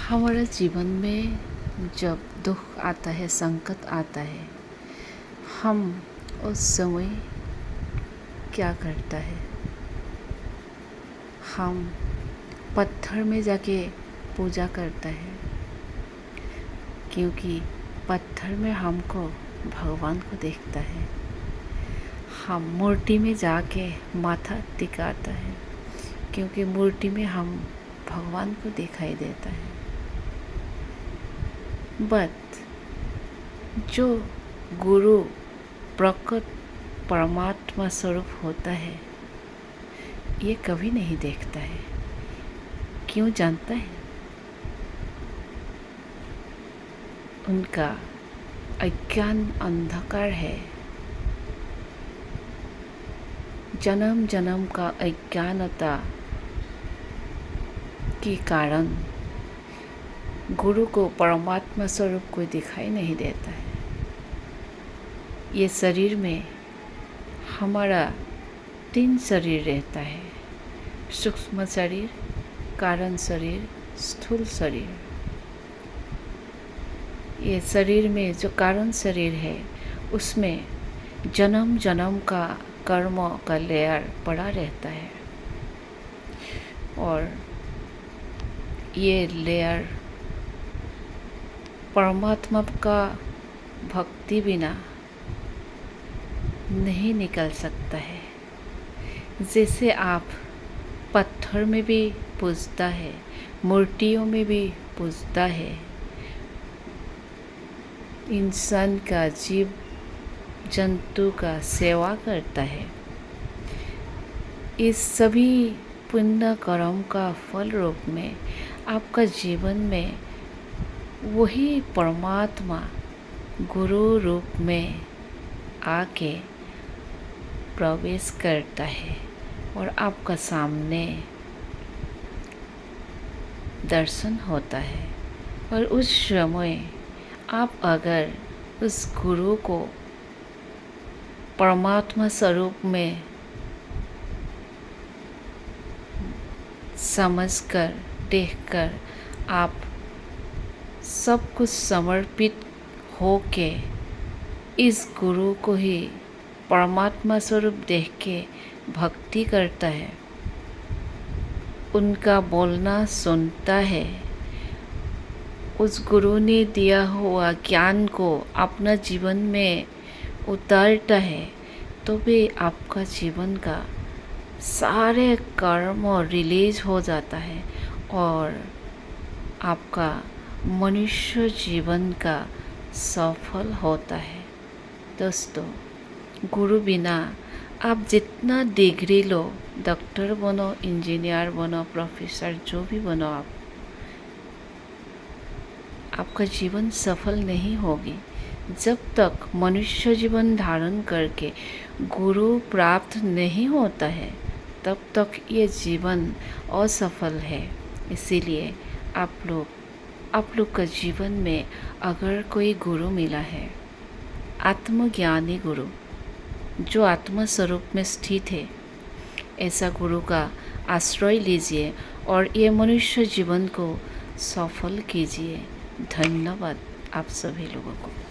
हमारा जीवन में जब दुख आता है, संकट आता है, हम उस समय क्या करता है? हम पत्थर में जाके पूजा करता है, क्योंकि पत्थर में हमको भगवान को देखता है। हम मूर्ति में जाके माथा टिकाता है, क्योंकि मूर्ति में हम भगवान को दिखाई देता है। बट जो गुरु प्रकट परमात्मा स्वरूप होता है, ये कभी नहीं देखता है। क्यों जानता है? उनका अज्ञान अंधकार है। जन्म जन्म का अज्ञानता के कारण गुरु को परमात्मा स्वरूप कोई दिखाई नहीं देता है। ये शरीर में हमारा 3 शरीर रहता है: सूक्ष्म शरीर, कारण शरीर, स्थूल शरीर। ये शरीर में जो कारण शरीर है, उसमें जन्म जन्म का कर्म का लेयर पड़ा रहता है, और ये लेयर परमात्मा का भक्ति बिना नहीं निकल सकता है। जैसे आप पत्थर में भी पूजता है, मूर्तियों में भी पूजता है, इंसान का, जीव जंतु का सेवा करता है, इस सभी पुण्य कर्म का फल रूप में आपका जीवन में वही परमात्मा गुरु रूप में आके प्रवेश करता है और आपका सामने दर्शन होता है। और उस समय आप अगर उस गुरु को परमात्मा स्वरूप में समझकर, देखकर, आप सब कुछ समर्पित होके इस गुरु को ही परमात्मा स्वरूप देख के भक्ति करता है, उनका बोलना सुनता है, उस गुरु ने दिया हुआ ज्ञान को अपना जीवन में उतारता है, तो भी आपका जीवन का सारे कर्म रिलीज हो जाता है और आपका मनुष्य जीवन का सफल होता है। दोस्तों, गुरु बिना आप जितना डिग्री लो, डॉक्टर बनो, इंजीनियर बनो, प्रोफेसर, जो भी बनो, आपका जीवन सफल नहीं होगी। जब तक मनुष्य जीवन धारण करके गुरु प्राप्त नहीं होता है, तब तक ये जीवन असफल है। इसीलिए आप लोग का जीवन में अगर कोई गुरु मिला है, आत्मज्ञानी गुरु जो आत्मा स्वरूप में स्थित है, ऐसा गुरु का आश्रय लीजिए और ये मनुष्य जीवन को सफल कीजिए। धन्यवाद आप सभी लोगों को।